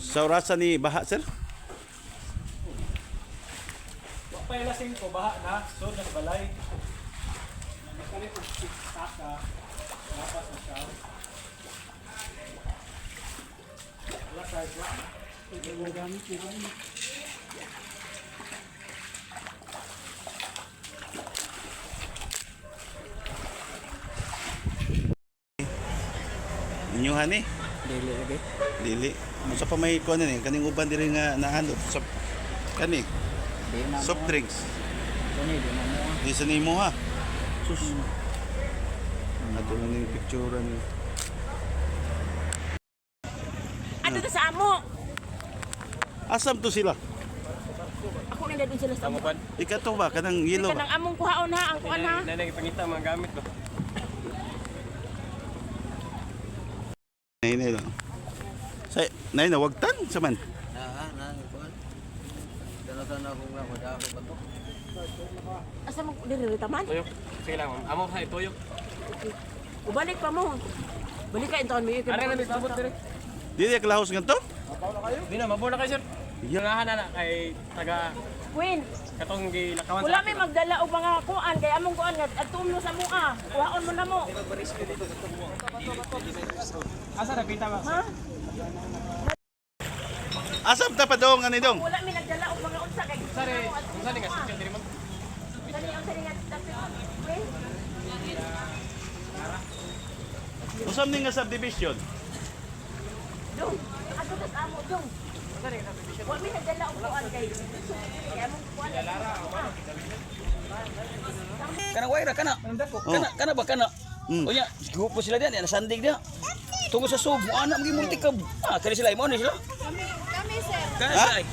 Sa orasan ni baha, sir? Pailasing ko, baha na. So, nagbalay. Nagkalit ko taka. Lapas na siya. Wala tayo ba? Gamit ko ba? Inyuhan eh. Dili lagi. Dili. Sa pa may kuan ni kaning uban diri nga nahandot sa kani. Soft drinks. Kani di na mo. Di sa nimo ha. Sus. Ato lang yung picture ni. Ano to sa amo? Asam to sila. Ako nang dadun sila sa amo. Ikato ba kanang yellow Kanang ba? among kuhaon ha, ang kuan ha. Nanay ipangita mga gamit ba? Nay lang. Say, nay na wagtan sa man. Kuan. Dala-dala ko nga madami pa to. Asa mo diri taman? Tuyok. Sige lang, ma'am. Amo sa tuyok. Ubalik pa mo. Balik ka inton mi. Are na bisabot dire. Dili ka lahos ngadto? Di na mabuo na kayo, sir. Yangahan na kay taga Queen, katong gilakawan wala may magdala og mga kuan kay among kuan nga atum mo sa mua. Kuhaon mo na mo. asa na kita ba? Ha? Asam ta pa dong ani dong. Wala may nagdala og mga unsa kay. Sare, unsa ni kasi diri mo? Dali unsa ni nga tapos. Queen, Usam ni nga subdivision. dong. Ato sa amo dong. Wala may nagdala og kuan kay. Kay among kuan. Kana waira kana. Kana ba kana? Unya, grupo sila diyan, nasandig dia. Tungo sa sub, mo anak magi multikab. Ah, kani sila imo ni sila. Kami sir.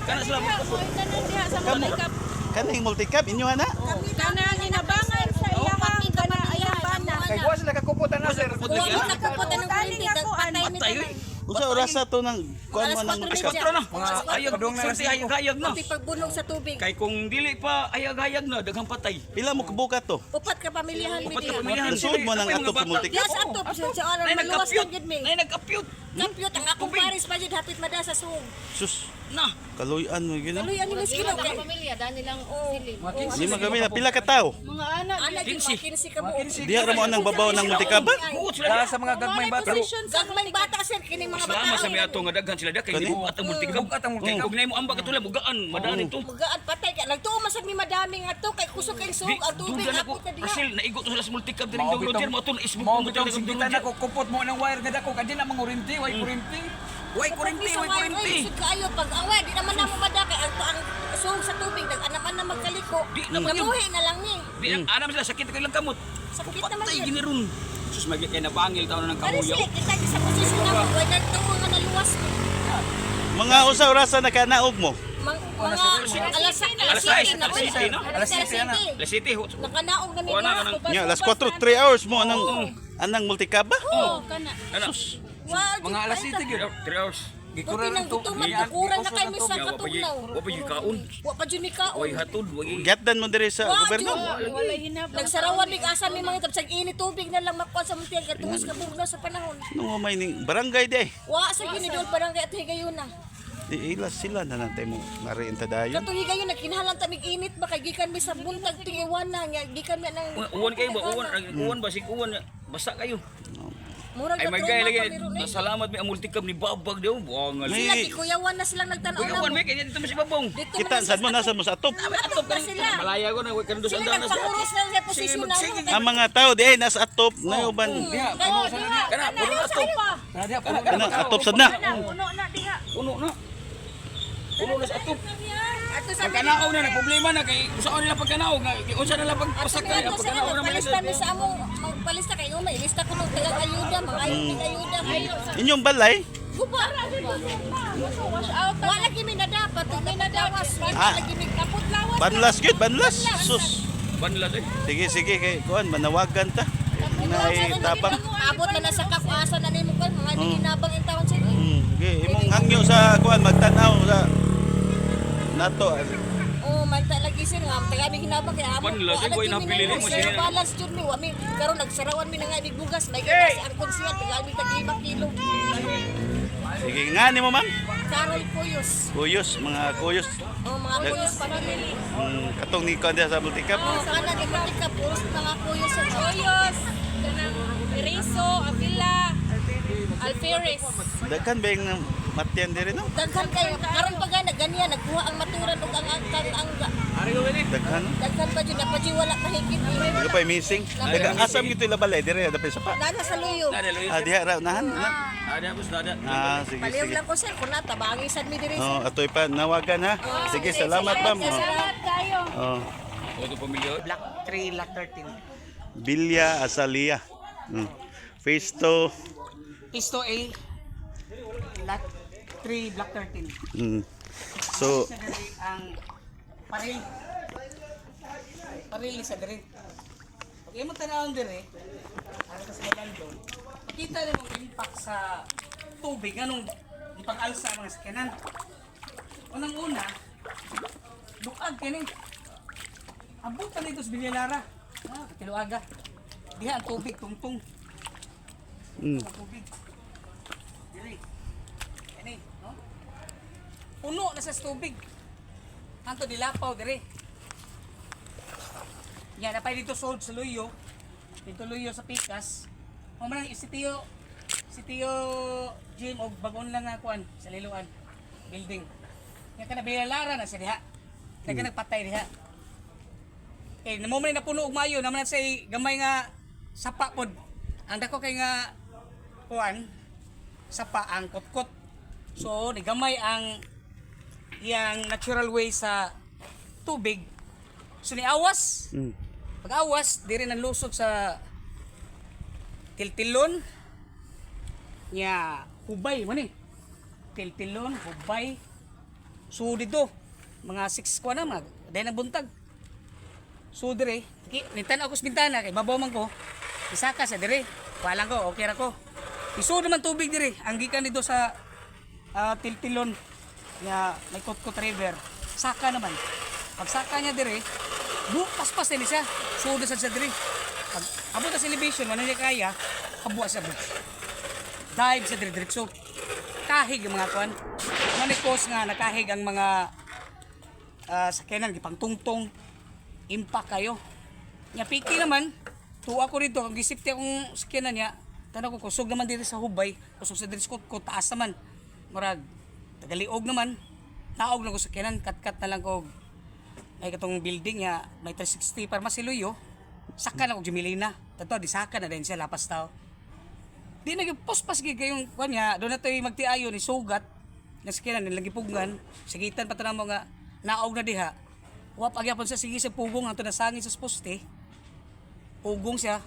Kana sila mo. Tanan diha sa Monikap. Kaning multicab inyo na? Tanan inabangan sa iyang kana ayang bana. Kay buwas sila kakuputan na, sir. Kuha mo na kaputan ng kurinti, patay mi Patay. tanan. Usa orasa to nang kuan mo nang Iskot na. Mga ayag dong na ayag na. Pati pagbunog sa tubig. Kay kung dili pa ayag-ayag na daghang patay. pila mo kabuka to? Upat ka pamilyahan mi diha. Pamilyahan Nasud mo nang atop sa multicab. Yes, ato pa sa oras Nay maluwas nagkapyut. na gid mi. Nay nagkapyut. Kapyot ang akong pares pa jud hapit mada sa sung. Sus, Na. kaluyan mo gino. Tuloy ani mas ginaw kay. Pamilya, dahil nilang silid. Di man kami na pila ka tawo. Mga anak, anak di 15. 15 ka mo. Diha ra mo nang babaw ng multicab. Buot sila Sa mga gagmay bata. Gagmayng bata sir kini mga Salamat sa bata. mga ato nga daghan sila da kay Kani? buot ang multikab. Ug nay mo amba katulad mugaan madani to. Magaan patay ka. Nagtuo masag mi madami nga to kay kusog kay sug ang tubig Dugan ako apot na diha. asil naigo to sila sa multikab diri dong Roger mo to na isbog mo Bitong sinditan ako kupot mo ng wire nga dako kadin na mangurinti, way kurinti. Way kurinti, way kurinti. Sud kaayo pag away di naman namo madakay ang sug sa tubig naman na magkaliko. Di naman yun. Namuhi na lang ni. Di ang anam sila sakit kay lang kamot. Sakit naman Patay yun. giniron. Sus magi kay nabangil taon ng Pero kamuyaw. sila kita sa posisyon na mo way nagtuo nga naluwas. Mga usa orasa na kanaog mo. Mga alas Alas 6 na no? Alas 7 na. Alas 7 ho. Nakanaog na Wala ka nila. Nya, alas 4, 3 hours mo anang multicab ba? Oo, kana. Ano? Mga alas 7 gyud. 3 hours. Gikuran ng gutuman, kukuran na kayo may sa katugnaw. Wa pa yung kaon. Wa pa dyan ni kaon. Way hatod, way. Gatdan mo diri sa gobyerno. Nagsarawan mig asa mi mga tapsag init tubig na lang makuha sa muntian katungos ka bugnaw sa panahon. Nung may ning barangay day. Wa sa ginidol barangay at higayon na. Di ilas sila na nantay mo mariinta dayon. Katong higayon na kinahanglan ta mig init ba kay gikan mi sa buntag ting iwan na nga gikan mi nang Uwan kayo ba? Uwan ba? Uwan. Basta kayo. murag Ay na may trauma gaya lagi. kami ron, eh. Salamat may amultikab ni babag daw. Buangal. Sila gikuyawan na silang nagtanaw na Uwan mo. may kanya dito mo si babong. Dito Kita man saan mo nasa mo sa atop. atop na sila. Malaya ko na way kandos Sila andanas. nagpakuros na sa posisyon na mo. Ang mga tao di ay nasa atop na uban. Kana puno na to. Kana atop sad na. Puno na diha. Puno na. Puno na sa atop. Ato sa Pagkanaog na problema na kay usaon nila pagkanaog nga unsa na lang pagpasakay ang pagkanaog na palista mi sa among magpalista kay umay lista ko ng tagang ayuda mga ayuda Inyong balay, guba wash out wala gimi na dapat may nadawas Ah. wala gimi kaput lawas banlas gyud, banlas. Sus. banlas eh. Sige kay kuan manawagan ta. Nay tabang. abot na sa kakuasa na nimo kan mga ginabang in tawon sila Okay, imong hangyo sa kuan magtan-aw sa nato. Oh, manta lagi sir nga tagami hinabang kay amo. Pan, lagi ko inapili mo, sige. Balance jud mi wa mi karon nagsarawan mi na nga ibig bugas may gas ang konsyal tagami tag 5 kilo. Sige nga ni mo ma'am. Carol Cuyos. Kuyos, mga kuyos. Oh, mga Cuyos family. Katong ni Konde sa multicap. Oh, kana di man ka puros mga Cuyos sa Cuyos. Kanang Iriso, Avila, Alferes. Daghan ba yung matyan diri no? Daghan kayo karon pa gana ganyan nagkuha ang maturan ug ang Daghan. daghan pa jud na pa jud wala kahigit. Ano pa missing? Dagang asam gito ila balay dire dapat sa pa. Dana sa luyo. Diha ra nahan. Ada bus ada. Sige Palihog sige. lang ko sir, kung nata, bangisan mi diri sir. Oh, atoy pa nawagan ha. Sige, salamat ma'am. Salamat kayo. Oh. Auto pamilya. Black 3, Black 13. Bilya Asalia. Phase 2. Pisto A, Black 3, Black 13. So, Sa diri ang paril. Paril sa diri. Pag imo tanawon diri, ano kasi magando. Makita rin ang impact sa tubig anong ipag-alsa ang mga sakyanan. Unang-una, lukag kini. Abot ka nito sa Bilyalara. Katiluaga. Diha ang tubig tungtong. Ang tubig. Dili. Ini, no? Puno na sa tubig. Anto dilapaw dire. Yan, napay dito sold sa Luyo. Dito Luyo sa Pikas. Mamanang si Tio Jim og bagon lang nga kuan sa Liloan building. Yan kana Bilalara na siya diha. Nagka nagpatay diha. Namo man napuno og mayo naman sa gamay nga sapa pod. Ang dako kay nga kuan sapa ang kotkot. So ni gamay ang iyang natural way sa tubig. So ni awas. Pag awas diri nang lusog sa tiltilon nya hubay man ni. Tiltilon, hubay. So dito mga 6 ko na mag dahil na buntag. So dire, nintan ako sa bintana kay babaw man ko. Isaka sa dire. Walang ko, okay ra ko. Iso naman tubig dire. Ang gikan dito sa tiltilon nya may Kotkot River. Saka naman. Pag saka niya dire, paspas din siya. Sudo sa dire. Pag abot sa elevation, wala niya kaya, kabuha sa bridge. Dive sa dire diretso. Kahig ang mga kuan. Manikos nga nakahig ang mga sakyanan gipang tungtong. Impact kayo. Nya piki naman, tuwa ko rito, ang gisipti akong sakyanan niya, tanaw ko kusog naman dito sa hubay, kusog sa dire ko taas naman. Murag tagaliog naman. Naog lang ko sakyanan, kat-kat na lang ko ay katong building ya may 360 para masiluyo. Saka na ko Jimilina. Tato di saka na din siya lapas tao. Di nagpospas gid kayong kuan niya, do na toy magtiayo ni sugat. Nga sakyanan nilang gipugngan, sigitan pa tanamo nga naog na diha. Wa pagyapon sa sige sa pugong hangtod na sangin sa poste. Pugong siya.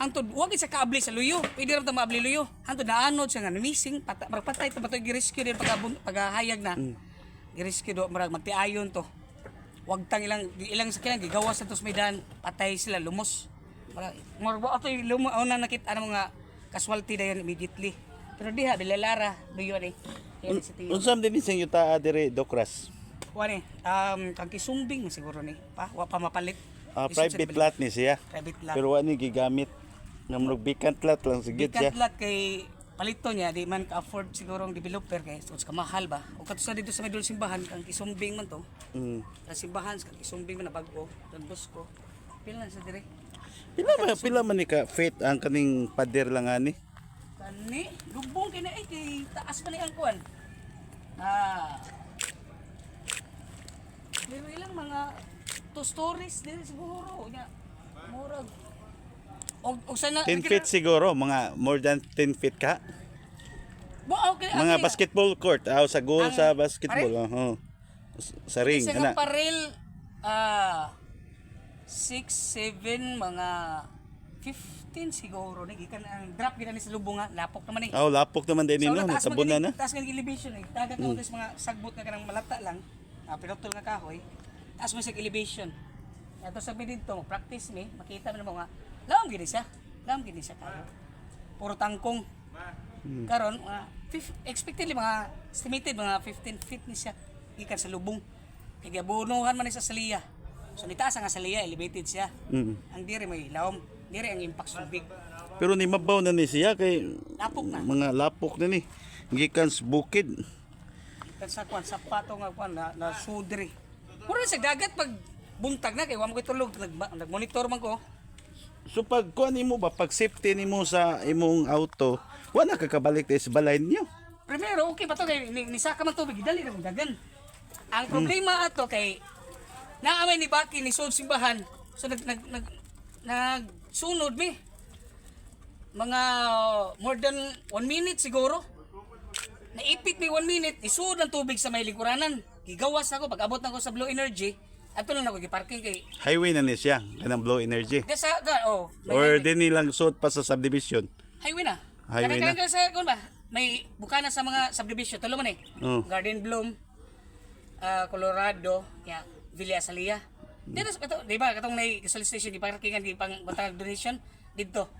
Hangtod wa gid sa kaabli sa luyo. Pwede ra ta maabli luyo. Hangtod naanod siya nga missing patay ta batoy girescue din pagahayag na. Girescue do marag magtiayon to. Wag tang ilang sakyanan gigawas sa tos medan, patay sila lumos. Marag wa atoy lumo na nakita ang mga casualty dayon immediately. Pero diha Bilalara luyo ni. unsam din sing yuta dire Dokras. Wani, kang kisumbing siguro ni. Wa pa mapalit. Private lot ni siya. Private lot. Pero wa ni gigamit. Nga murag vacant lot lang sigid siya. Bikat lot kay palito niya, di man ka-afford siguro ang developer kay so kamahal ba. O kato sa dito sa Medul Simbahan, kang kisumbing man to. Sa simbahan, kang kisumbing man na bago, dan ko. Pila na sa dire. Pila man ni ka faith ang kaning pader lang ani. Kani, lubong kini ay kay taas pa ni ang kuan. Pero ilang mga 2 stories din siguro nya. Murag. Og sana 10 feet siguro, mga more than 10 feet ka. Okay, Mga basketball court, sa goal Ang sa basketball. Sa ring Sa ana. paril 6, 7, mga 15 siguro ni gikan ang drop gina ni sa lubong nga lapok naman ni. Lapok naman din nino, natabunan na. Taas nga elevation eh. Dagat mo sa mga sagbot nga kanang malata lang. Pinutol nga kahoy. Taas mo sa elevation. Ato sabi dito, practice me, makita mo na mga lawom gini siya. Lawom gini siya kayo. Puro tangkong. Karon expectedly mga estimated mga 15 feet ni siya gikan sa lubong. Kaya bunuhan man ni sa Saliya. So nitaas nga Saliya, elevated siya. Ang dire may lawom, dire ang impact subig. Pero ni mabaw na ni siya kay Lapok na. mga lapok na ni. Gikan sa bukid. Kan sa kwan sa pato nga kwan na sudri. Puro sa dagat pag buntag na kay wa mo koy tulog nagmonitor man ko. So pag kuan nimo ba pag safety nimo sa imong auto, wala ka kabalik sa balay niyo. Primero okay pa to kay ni saka man tubig dali ra kong dagan. Ang problema ato kay naamay ni Baki ni sud simbahan. So nagsunod mi. Mga more than 1 minute siguro. Naipit mi 1 minute, isud ang tubig sa may lingkuranan. Gigawas ako pag abot na ko sa Blue Energy. Ato lang ako giparking kay Highway na ni siya, kanang Blow Energy. may Or highway. din nilang suot pa sa subdivision. Highway na. Highway na. Kadang-kadang sa kun ba? May bukana sa mga subdivision tulo man eh. Oh. Garden Bloom, Colorado, Villa Salia. Dito ito, di ba katong may gasol station di parkingan di pang batang donation dito.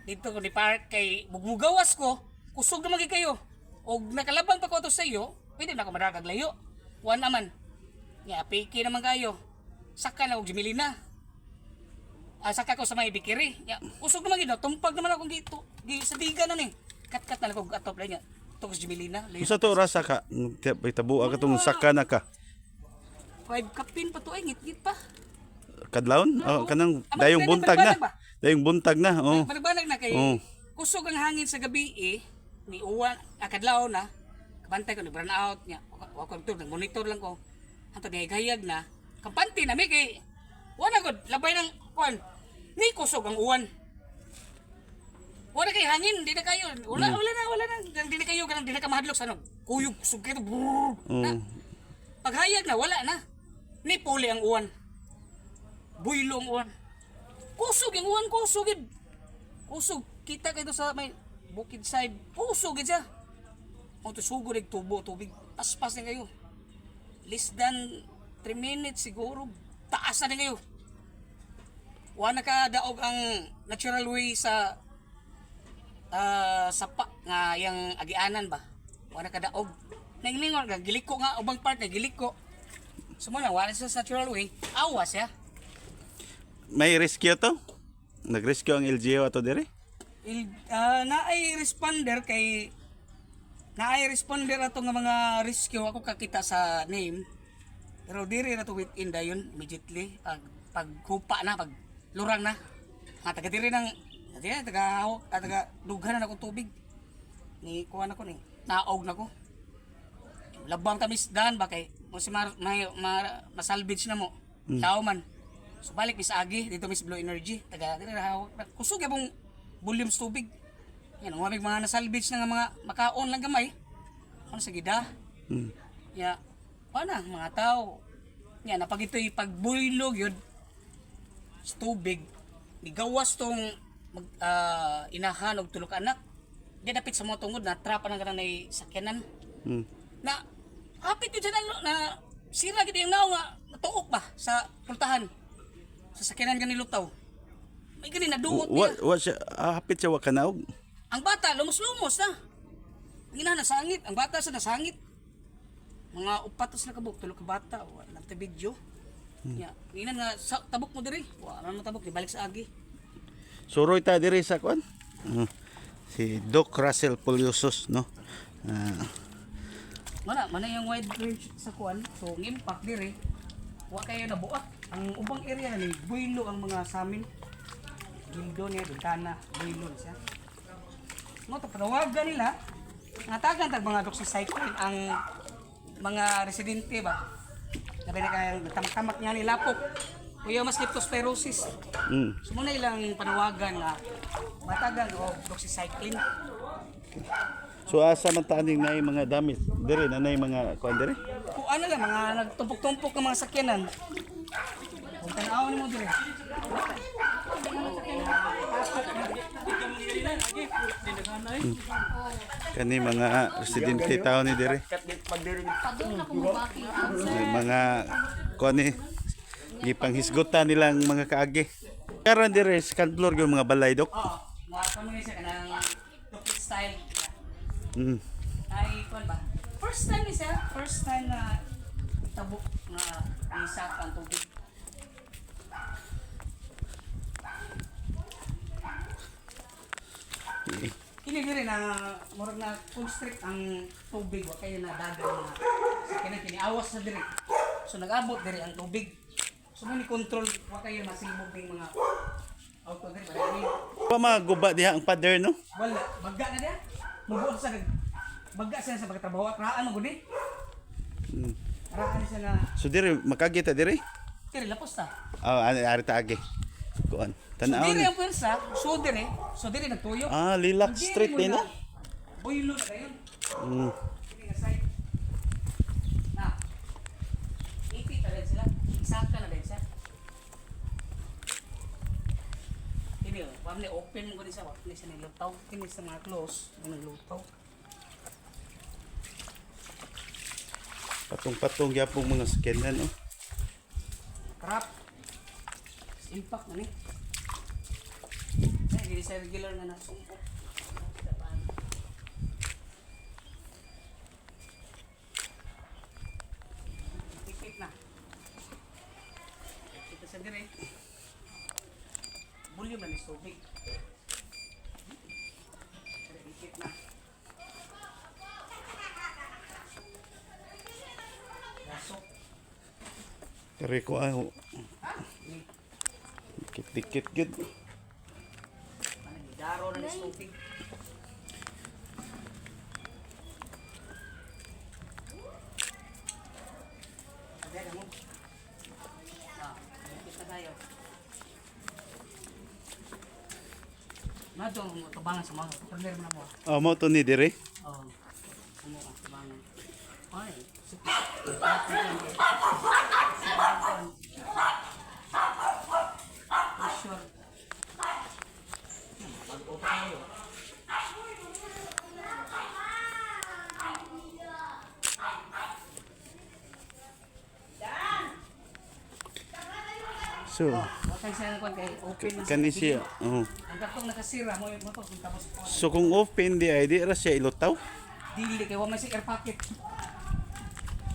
Dito ko di park kay bugmugawas ko, kusog na magi kayo. Og nakalabang pa ko to sa iyo, pwede na ako madaragag layo. One naman. Piki naman kayo. Saka na og Jimilina. Saka ko sa may Bikiri. Usog naman gino, tumpag naman ako dito. Sa diga na ni. Kat-kat na ako atop lang niya. Ito ko sa Jimilina. Usa to rasa ka, itabuha ka tong saka na ka. 5 kapin pa to ay ngit-ngit pa. Kadlawon? Oh, kanang Ama, dayong pwede buntag magbanag na. ba? Dayong buntag na. Oh. Managbanag na kay Oh. kusog ang hangin sa gabi ni uwan akadlaw na. Kabantay ko ni burn out niya. Wa ko to monitor lang ko. Anto ni gayag na. Kampante na mi kay wala gud labay ng kuan. Ni kusog ang uwan. Wala kay hangin, di na kayo. Wala na. Di na kayo ganang di na ka mahadlok sa ano. Kuyog kusog kay na. Paghayag na wala na. Ni puli ang uwan. Buylo ang uwan. Kusog ang uwan, kusog gid. Kusog kita kay sa may bukid side. Kusog gid siya. Mo to sugod ig tubo tubig. Paspas na kayo. Less than 3 minutes siguro. Taas na kayo. Wala ka daog ang natural way sa sapa nga yang agianan ba. Wala ka daog. Nanglingon nga giliko nga ubang part na giliko. Sumuna wala sa natural way. Awas ya. May rescue to? Nag-rescue ang LGU ato dire? Naay responder ato nga mga rescue ako kakita sa name. Pero diri na to within dayon immediately pag hupa na pag lurang na. Taga diri nang taga dughan na ako tubig. Ni kuha na ko ni naog na ko. Labang tamis dan ba kay mo si masalvage na mo. Tao man. So balik mis agi dito mis Blue Energy taga diri na kusog yabong volumes tubig. Yan ang mga nasalvage na nga mga makaon lang gamay. Ano sa gida? Wala mga tao. Yan napagitoy pagbuylog yun sa tubig. Nigawas tong inahan og tulok anak. Di dapit sa mga tungod na trapa na kanang nay sakyanan. Na hapit yun dyan na sira gid yung naong nga natuok ba sa pultahan. Sa sakyanan gani lutaw. May gani naduot niya. What siya hapit siya wa kanaog. Ang bata lumos-lumos na. Ang ina nasangit, ang bata sa nasangit. Mga upatos na kabuk tulog ka bata, wala ta video. Ya, ina nga tabok mo diri. Wala mo tabok, balik sa agi. Suroy ta dire sa kuan. Si Doc Russell Puliosos, no. Mana yung wide range sa kuan. So ang impact diri, wa kayo nabuak. Ang ubang area ni buylo ang mga samin. Gildo niya, bintana, buylo siya. Mo to panawagan nila. Natagan tag mga doxycycline ang mga residente ba. Sabi na kaya tamak niya ni lapok. Kuya mas leptospirosis. So muna ilang panawagan na matagan o doxycycline. So asa man taning nay mga damit dire na nay mga kuan dire? Kung ano lang mga nagtumpok-tumpok ng mga sakyanan. Kung tanaw mo dire. Kani mga residente tao ni dire. Padung na kumubaki. May mga kuan ni gipanghisgutan nilang mga kaagi. Karon dire sa kanlor yung mga balay dok. Oo. Mga kami siya kanang duplicate style. Mm. Ay, kuan ba? First time na tabok na isa ang tubig. Kini dire na murag na constrict ang tubig wa kay na dagat na kini awas na dire. So nag-abot dire ang tubig. So ni control wa kay masimog ding mga auto dire ba ni. Pa maguba diha ang pader no? Wala bagga na dia. Mubuot sa bagga siya sa pagtrabaho raan mo gudi. Raan siya na So dire makagita dire. dire lapos ta. Ari ta agi. Kuan. So Tan-aw dire ni. ang pwersa, so dire nagtuyo. Lilac street din no? Boylo na kayo. Mm. Sige nga side. Na. Ipit na rin sila. Isaka na rin siya. Ini oh, pam ni open mo din siya. Ini siya nilutaw. Ini sa mga close. Ang nilutaw. Patong-patong gyapon mga skenan no. Crap. Impact na ni. Ay, hindi siya regular na nasumpok. Ipit na. Kita sa dire. Volume na ni tubig. Ipit na. Lasok. Kare ko dikit-dikit gud. Daro na ni tubig. Ada mo. Kita tayo. Madong mo tabangan sa mga partner mo na mo. Mo to ni dire. Oh. Ano ka tabangan. Ay, sure. So, Wakay siya na kay open na kani siya. Ang katong nakasira mo mo to kung tapos ko. So kung open di ay di ra siya ilutaw. Dili kay wa man si air pocket.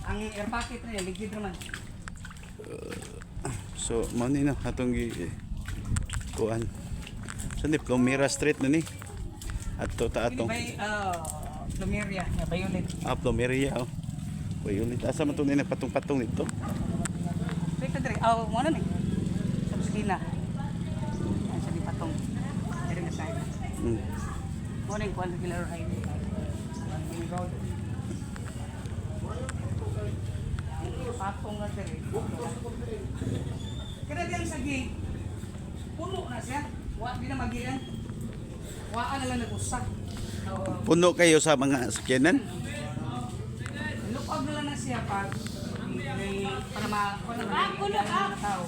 Ang air pocket na yan, ligid naman. So mo ni no atong kuan. So ni Plumera Street na ni. Adto ta Ini atong bay Plumeria, Violet. Plumeria. Violet asa man to ni nagpatong-patong nito. Teka dire, mo na ni. Sa eskina. Sa di patong. Dire na side. Mo ning kuan killer highway. Ang road. Patong na dire. Kada diyang sagi. Puno na siya. Wa di na magian. Waan na lang nag-usak. Puno kayo sa mga sakyanan. Lupag na lang na siya pag para ma tao.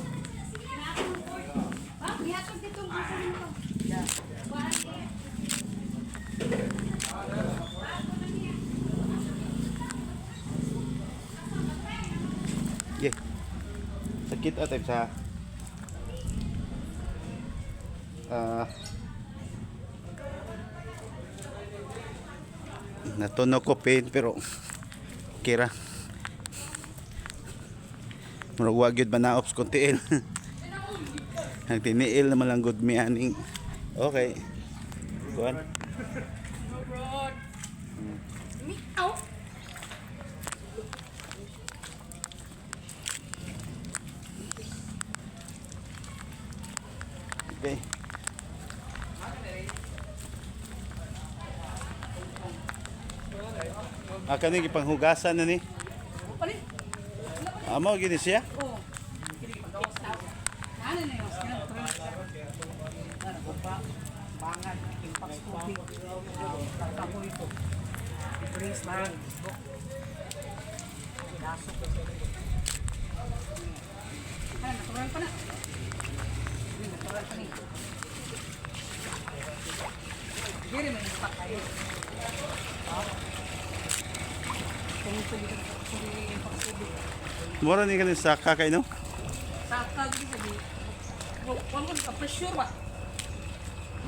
Yeah. Sakit atay sa natunog ko pain pero kira murag wa gyud manaops kung tiil. Ang tiniil naman lang good mi aning okay kuan okay. Kani gipanghugasan na ni. Pali. Amo gini siya. Oh. Kini pagawas tao. Ano na yung skin of bangan, impact tubig. Tapos ito. I-brace lang. Dasok. Natural pa na. Natural pa ni. Diri may impact kayo. Mura ni kanin sa kakay no. Saka gini sabi. Kung ka pressure ba?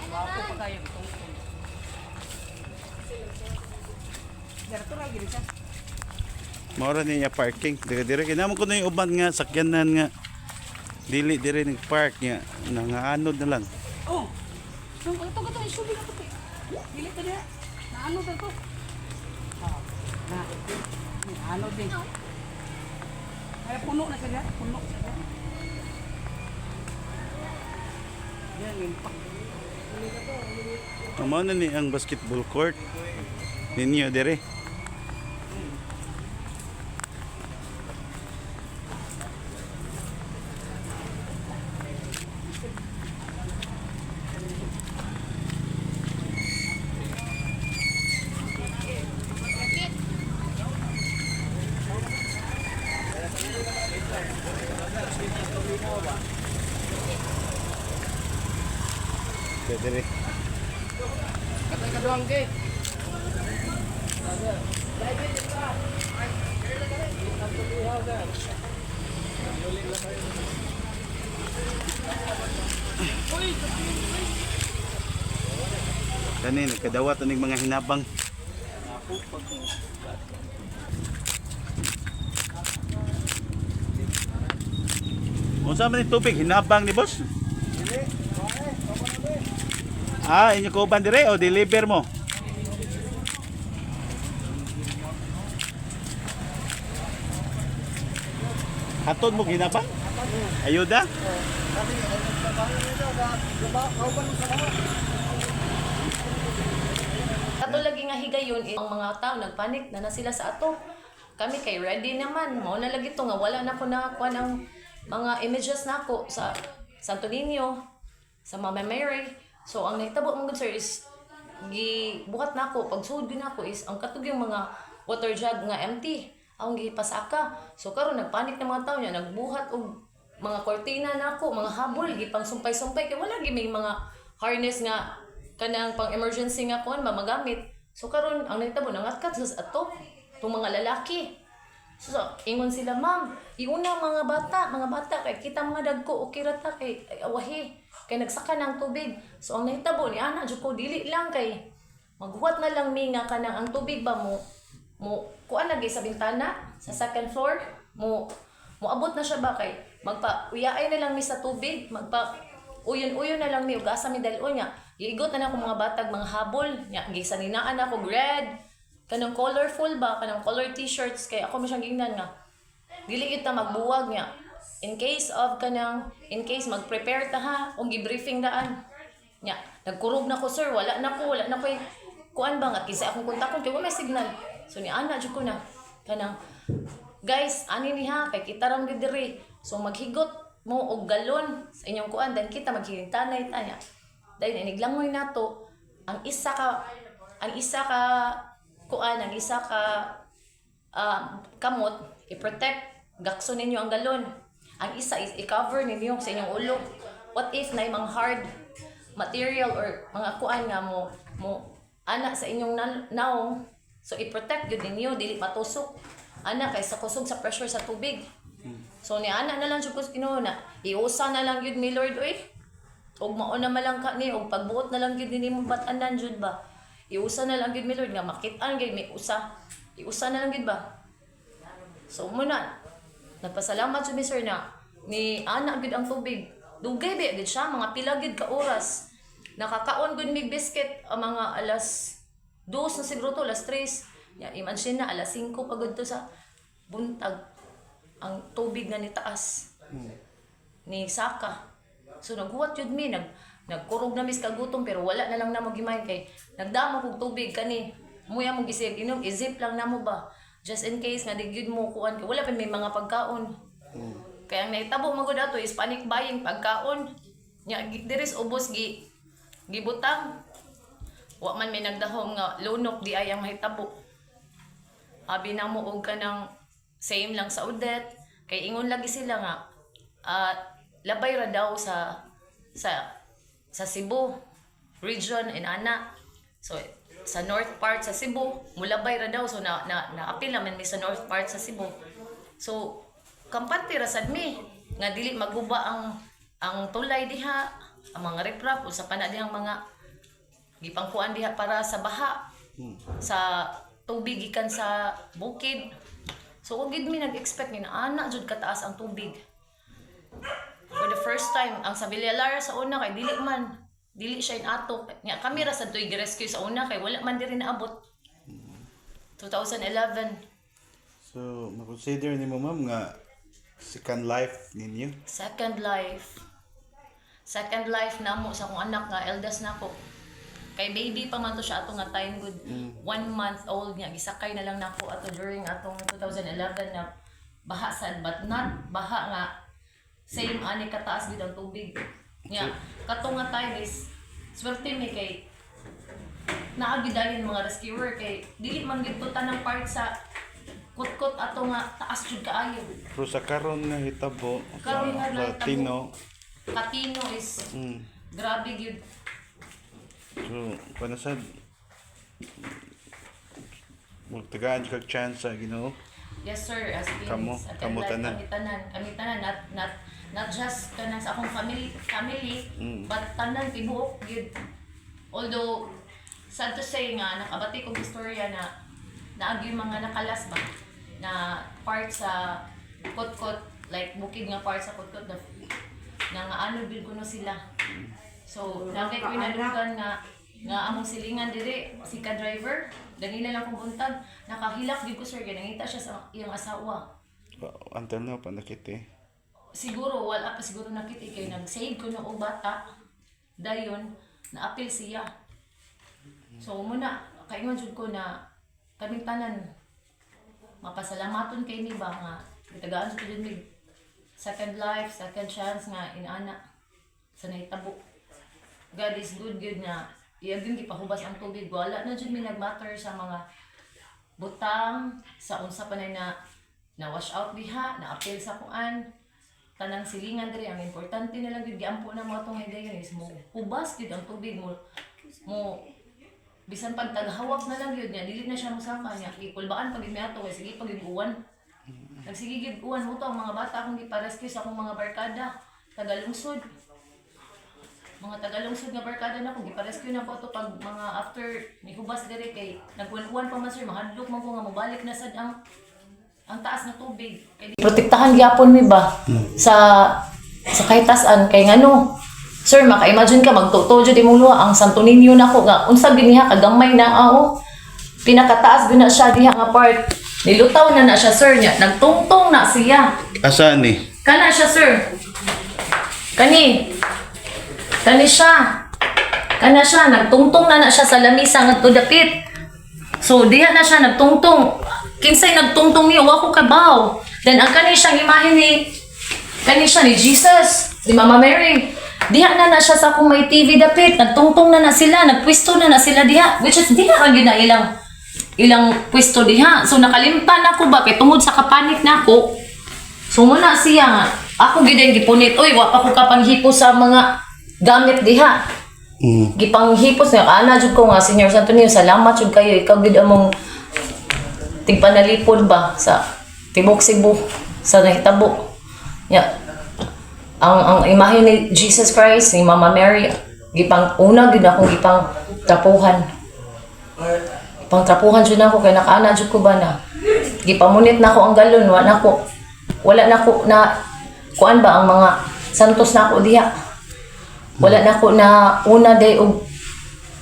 Ako pa kayo itong Direktur lagi di sana. Maura niya parking. Dire kinamo ko na yung uban nga sakyanan nga. Dili dire nag-park nga nangaanod na lang. Oh. Ito isubi na to. Dili ka diha. Naano ta to? Oh. Ano din. Kaya puno na siya. Puno siya. Yan, impact. Amo na ni ang basketball court. Ninyo dire. Dire. Kani nagkadawat aning mga hinabang. Unsa man ni tubig hinabang ni boss? Inyo ko ban dire o deliver mo? Hatod mo ginabang? Ayuda? Ato lagi nga higayon ang mga tao nagpanik na sila sa ato. Kami kay ready naman. Mao na lagi to nga wala na ko nakakuha ng mga images nako sa Santo Niño, sa Mama Mary. So ang nahitabo mong good sir is gibuhat nako pagsud gyud nako is ang katug yung mga water jug nga empty. Ang gipasaka. So karon nagpanik ng mga tao nya nagbuhat og mga kortina nako, mga habol gipang sumpay-sumpay kay wala gi may mga harness nga kanang pang emergency nga kuan ba magamit. So karon ang nahitabo nangatkat sa ato tong mga lalaki. So ingon sila, ma'am, iuna mga bata kay kita mga dagko okay ra ta kay awahi kay nagsaka ng tubig. So ang nahitabo ni ana jud ko dili lang kay maghuwat na lang mi nga kanang ang tubig ba mo kuan lagi sa bintana sa second floor mo abot na siya ba kay magpa-uyay na lang mi sa tubig, magpa-uyon na lang mi ug asa mi dalon nya. Giigot na ako mga batag mga habol nya gisaninaan ako red kanang colorful ba kanang color t-shirts kay ako masyang gingnan nga dili kita magbuwag nya in case mag-prepare ta ha ug gi-briefing daan nya nagkurog na ko sir wala na ko kuan ba nga kisa akong kontakon kay wala may signal. So ni ana jud ko na kanang guys ani ni ha kay kita ram gid diri. So maghigot mo og galon sa inyong kuan dan kita maghihintanay ta nya. Dahil iniglangoy nato ang isa ka kamot i-protect gakso ninyo ang galon. Ang isa is i-cover ninyo sa inyong ulo. What if na mga hard material or mga kuan nga mo ana sa inyong naong. So i-protect gyud ninyo dili matusok ana kay sa kusog sa pressure sa tubig. So ni ana na lang jud ko kinuha iusa na lang gyud mi Lord oy. Og mao na malang ka ni og pagbuot na lang gyud nimo batanan jud ba. Iusa na lang gyud mi Lord nga makit-an gyud mi usa. Iusa na lang gyud ba. So muna nagpasalamat jud mi sir na ni ana gyud ang tubig. Dugay ba gyud siya mga pila gyud ka oras. Nakakaon gud mig biscuit ang mga alas 2 na siguro to, alas 3. Ya, imagine na alas 5 pagod to sa buntag ang tubig nga ni taas. Ni saka. So naghuwat yun mi nagkurog na mis kagutom pero wala na lang namo gimayn kay nagdamo kog tubig kani. Muya mo gisip inom izip lang namo ba. Just in case nga di gyud mo kuan kay wala pa may mga pagkaon. Kaya ang nahitabo magud ato is panic buying pagkaon. Nya diris ubos gibutang. Wa man may nagdahom nga lunok di ay ang mahitabo. Abi na mo og kanang same lang sa Udet kay ingon lagi sila nga labay ra daw sa Cebu region inana. So sa north part sa Cebu mulabay ra daw so naapil naman mi sa north part sa Cebu. So kampante ra sad mi nga dili maguba ang tulay diha ang mga riprap o sa pana dihang mga gipangkuan diha para sa baha sa tubig gikan sa bukid. So kung gid mi nag-expect ni na ana jud kataas ang tubig. For the first time, ang sa Villalara sa una kay dili siya inato. Nga kami ra sa tuy rescue sa una kay wala man diri naabot. 2011, So, makonsider ni mo ma'am nga second life ninyo. second life. Second life namo sa akong anak nga eldest nako. Kay baby pa man to siya ato nga time good. 1 month old nga gisakay na lang nako ato during atong 2011 na baha sad but not baha nga same ani kataas gid ang tubig. Nya kato nga time is swerte mi kay naagidayon mga rescuer kay dili man gid to tanang part sa kutkot ato nga taas jud kaayo. Pero sa karon nga hitabo, Karon nga sa nahitabo. Tino, Katino is grabe gyud. so, panasad, magtagaan kag chance sa Ginoo. Yes sir, as in Kamo tanan. kami tanan not just kanang sa akong family but tanan tibuok gyud. Although sad to say nga nakabati kong istorya na naagi mga nakalas ba na part sa kutkot like bukid nga part sa kutkot na nga ano gid kuno sila. So nagay ko nadugan nga among silingan diri si ka driver dangila lang kong buntag nakahilak gid ko sir kay nangita siya sa iyang asawa. Until now, panakit Siguro wala pa siguro nakita kay nag-save ko og bata dayon na-appeal siya. So muna kaingon jud ko na kaming tanan mapasalamaton kay mi ba nga gitagaan jud jud mi second life, second chance nga inana sa nahitabo. God is good nga iyagin gipahubas ang tubig wala na jud mi nagmatter sa mga butang sa unsa pa na wash out diha na appeal sa kuan tanang silingan diri ang importante na lang gyud giampo na mo atong higayon is mo hubas gyud ang tubig mo bisan pag taghawak na lang yun niya, dili na siya musaka niya. Ikulbaan pag imiato, kaya sige pag ibuwan. Nagsige gibuwan mo to, ang mga bata akong giparescue sa akong mga barkada. Tagalungsod. Mga tagalungsod nga barkada na akong giparescue na ko to pag mga after ni hubas dire kay nagbuwan pa man sir, mahadlok man ko nga mabalik na sad ang taas na tubig. Kay protektahan gyapon mi ba sa kahit tasan kay ngano. Sir, maka-imagine ka, magtuto dyan imong luha, ang Santo Niño na ko nga, unsa biniha, kagamay na pinakataas din na siya, diha nga part, nilutaw na siya, sir, niya, nagtungtong na siya. Asa ni? Kana siya, sir. Kani siya. Kana siya, nagtungtong na siya sa lamisa nga to dapit. So, diha na siya, nagtungtong. Kinsay nagtungtong niyo, wako kabaw. Then, ang kani siyang imahe ni Jesus, ni Mama Mary. Diha na siya sa kung may TV dapit, nagtungtong na sila, nagpwesto na sila diha, which is diha ra gyud na ilang pwesto diha. So nakalimtan ako ba kay tungod sa kapanik nako. So muna siya nga, ako gyud ang gipunit, oy wa pa ko kapanghipo sa mga gamit diha. Gipanghipos nga ana jud ko nga Senior Santo Niño, salamat jud kayo ikaw gyud among tigpanalipod ba sa Tibok Cebu sa nahitabo. Yeah. Ang imahe ni Jesus Christ, ni Mama Mary, una gid akong trapuhan. Trapuhan jud nako kay nakaana jud ko ba na. Gipamunit nako ang galon, wala nako na kuan ba ang mga santos nako diha. Wala nako na una day og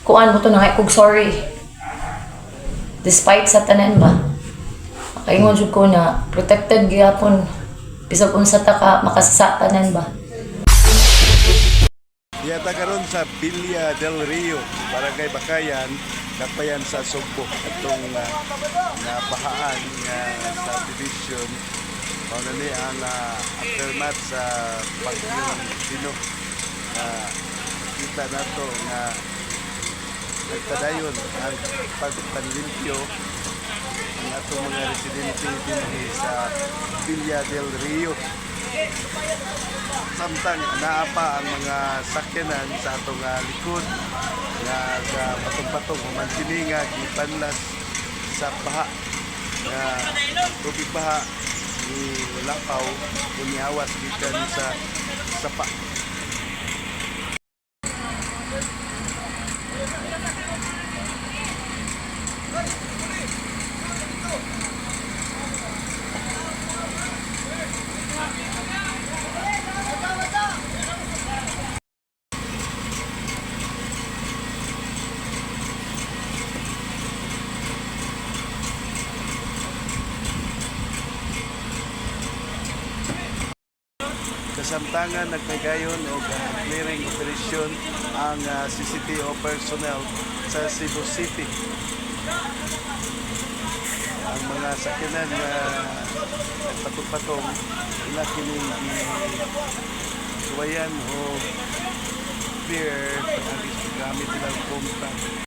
kuan mo to na kog sorry. Despite sa tanan ba. Kaingon jud ko na protected gyapon. Bisag unsa ta ka makasasatanan ba? Yata karon sa Villa del Rio, Barangay Bakayan, Kapayan sa Sugbo. Itong nabahaan nga subdivision. Ano ni ang aftermath sa Bagyong Tino. Kita na to nga nagpadayon ang pagpanlimpyo ang atong mga residente din sa Villa del Rio. Samtang naapa ang mga sakyanan sa atong likod nga sa patong-patong humansini nga gipanlas sa baha nga tubig baha ni Lapaw uniawas gikan sa sapa. Kasamtangan nagpagayon o clearing operation ang CCTO personnel sa Cebu City. Ang mga sakyanan na nagpatong-patong ila kining suwayan o clear ang gamit nilang compact